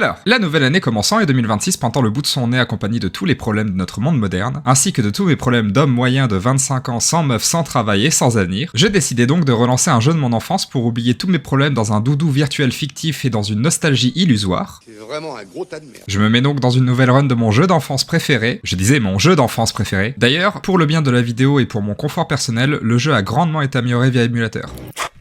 Alors, la nouvelle année commençant et 2026 pointant le bout de son nez accompagné de tous les problèmes de notre monde moderne, ainsi que de tous mes problèmes d'homme moyen de 25 ans sans meuf, sans travail et sans avenir, j'ai décidé donc de relancer un jeu de mon enfance pour oublier tous mes problèmes dans un doudou virtuel fictif et dans une nostalgie illusoire. C'est vraiment un gros tas de merde. Je me mets donc dans une nouvelle run de mon jeu d'enfance préféré, je disais mon jeu d'enfance préféré. D'ailleurs, pour le bien de la vidéo et pour mon confort personnel, le jeu a grandement été amélioré via émulateur.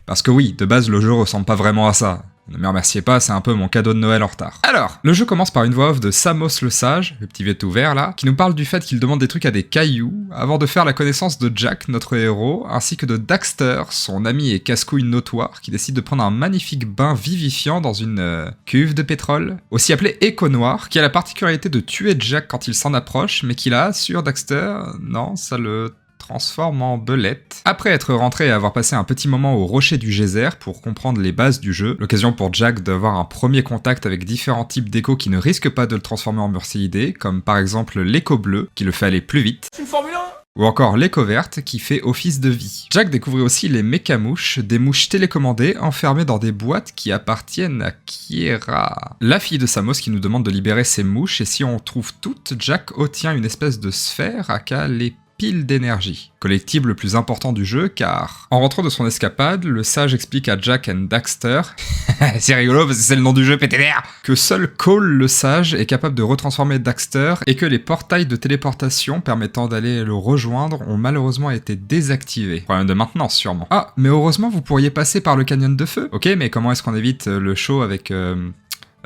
Parce que oui, de base le jeu ressemble pas vraiment à ça. Ne me remerciez pas, c'est un peu mon cadeau de Noël en retard. Alors, le jeu commence par une voix off de Samos le Sage, le petit vieux tout vert là, qui nous parle du fait qu'il demande des trucs à des cailloux, avant de faire la connaissance de Jack, notre héros, ainsi que de Daxter, son ami et casse-couille notoire, qui décide de prendre un magnifique bain vivifiant dans une cuve de pétrole, aussi appelée Écho Noir, qui a la particularité de tuer Jack quand il s'en approche, mais qui là, sur Daxter, non, ça le transforme en belette. Après être rentré et avoir passé un petit moment au rocher du geyser pour comprendre les bases du jeu, l'occasion pour Jack d'avoir un premier contact avec différents types d'échos qui ne risquent pas de le transformer en Murciidé, comme par exemple l'écho bleu, qui le fait aller plus vite. C'est une Formule 1 Ou encore l'écho verte qui fait office de vie. Jack découvrit aussi les mécamouches, des mouches télécommandées enfermées dans des boîtes qui appartiennent à Kiera, la fille de Samos qui nous demande de libérer ces mouches, et si on trouve toutes, Jack obtient une espèce de sphère aka les piles d'énergie, collectible le plus important du jeu car, en rentrant de son escapade, le sage explique à Jack et Daxter, c'est rigolo parce que c'est le nom du jeu PTR, que seul Cole le sage est capable de retransformer Daxter et que les portails de téléportation permettant d'aller le rejoindre ont malheureusement été désactivés. Problème de maintenance sûrement. Ah, mais heureusement vous pourriez passer par le canyon de feu. Ok, mais comment est-ce qu'on évite le show avec...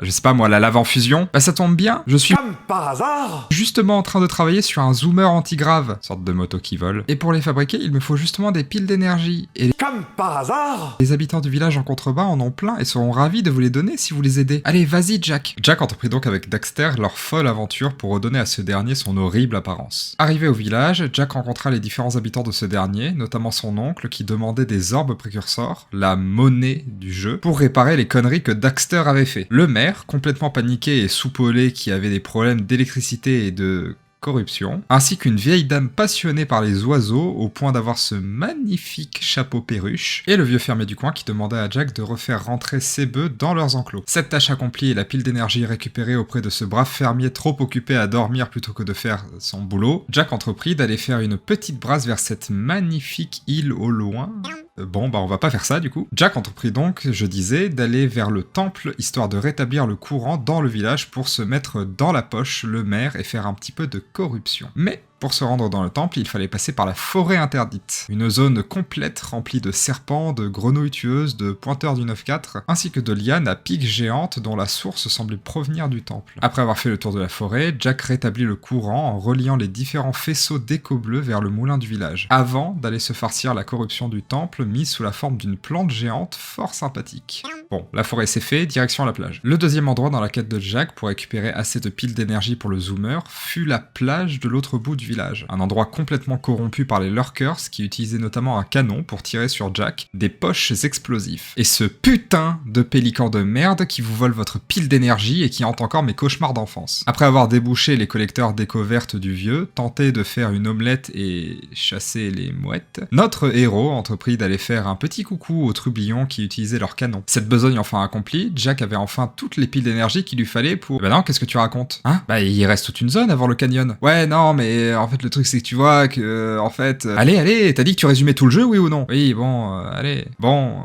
je sais pas moi, la lave en fusion? Bah ça tombe bien, je suis Comme par hasard justement en train de travailler sur un zoomer antigrave, sorte de moto qui vole. Et pour les fabriquer, il me faut justement des piles d'énergie. Et Comme par hasard les habitants du village en contrebas en ont plein et seront ravis de vous les donner si vous les aidez. Allez, vas-y Jack. Jack entreprit donc avec Daxter leur folle aventure pour redonner à ce dernier son horrible apparence. Arrivé au village, Jack rencontra les différents habitants de ce dernier, notamment son oncle qui demandait des orbes précurseurs, la monnaie du jeu, pour réparer les conneries que Daxter avait fait. Le maire, complètement paniqué et soupolé qui avait des problèmes d'électricité et de corruption, ainsi qu'une vieille dame passionnée par les oiseaux au point d'avoir ce magnifique chapeau perruche, et le vieux fermier du coin qui demandait à Jack de refaire rentrer ses bœufs dans leurs enclos. Cette tâche accomplie et la pile d'énergie récupérée auprès de ce brave fermier trop occupé à dormir plutôt que de faire son boulot, Jack entreprit d'aller faire une petite brasse vers cette magnifique île au loin. Bon, bah on va pas faire ça du coup. Jack entreprit donc, je disais, d'aller vers le temple histoire de rétablir le courant dans le village pour se mettre dans la poche le maire et faire un petit peu de corruption. Mais pour se rendre dans le temple, il fallait passer par la forêt interdite, une zone complète remplie de serpents, de grenouilles tueuses, de pointeurs du 9-4, ainsi que de lianes à pics géantes dont la source semblait provenir du temple. Après avoir fait le tour de la forêt, Jack rétablit le courant en reliant les différents faisceaux d'échos bleus vers le moulin du village, avant d'aller se farcir la corruption du temple mise sous la forme d'une plante géante fort sympathique. Bon, la forêt c'est fait, direction la plage. Le deuxième endroit dans la quête de Jack pour récupérer assez de piles d'énergie pour le zoomer fut la plage de l'autre bout du village, un endroit complètement corrompu par les lurkers qui utilisaient notamment un canon pour tirer sur Jack des poches explosifs. Et ce putain de pélican de merde qui vous vole votre pile d'énergie et qui hante encore mes cauchemars d'enfance. Après avoir débouché les collecteurs d'écho vertes du vieux, tenté de faire une omelette et chasser les mouettes, notre héros entreprit d'aller faire un petit coucou aux trublions qui utilisaient leur canon. Cette besogne enfin accomplie, Jack avait enfin toutes les piles d'énergie qu'il lui fallait pour... Bah non, qu'est-ce que tu racontes? Hein? Bah il reste toute une zone avant le canyon. Ouais non mais en fait le truc c'est que tu vois que en fait... Allez, t'as dit que tu résumais tout le jeu, oui ou non? Oui bon, allez. Bon...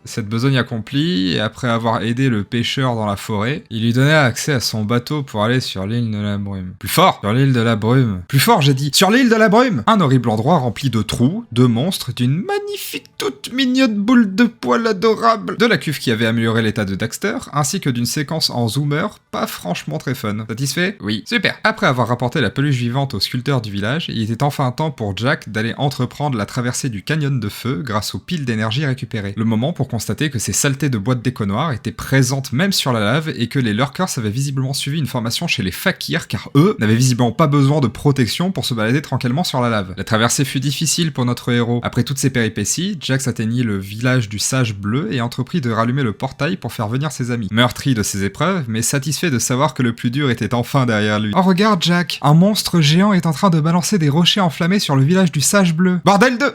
Cette besogne accomplie, et après avoir aidé le pêcheur dans la forêt, il lui donnait accès à son bateau pour aller sur l'île de la brume. Plus fort! Sur l'île de la brume. Plus fort, j'ai dit! Sur l'île de la brume! Un horrible endroit rempli de trous, de monstres, d'une magnifique toute mignonne boule de poils adorable, de la cuve qui avait amélioré l'état de Daxter, ainsi que d'une séquence en zoomer pas franchement très fun. Satisfait? Oui. Super! Après avoir rapporté la peluche vivante au sculpteur du village, il était enfin temps pour Jack d'aller entreprendre la traversée du canyon de feu grâce aux piles d'énergie récupérées. Le moment pour constater que ces saletés de boîtes d'écho noires étaient présentes même sur la lave et que les lurkers avaient visiblement suivi une formation chez les fakirs car eux n'avaient visiblement pas besoin de protection pour se balader tranquillement sur la lave. La traversée fut difficile pour notre héros. Après toutes ces péripéties, Jax atteignit le village du sage bleu et entreprit de rallumer le portail pour faire venir ses amis. Meurtri de ses épreuves, mais satisfait de savoir que le plus dur était enfin derrière lui. Oh regarde Jack, un monstre géant est en train de balancer des rochers enflammés sur le village du sage bleu. Bordel de...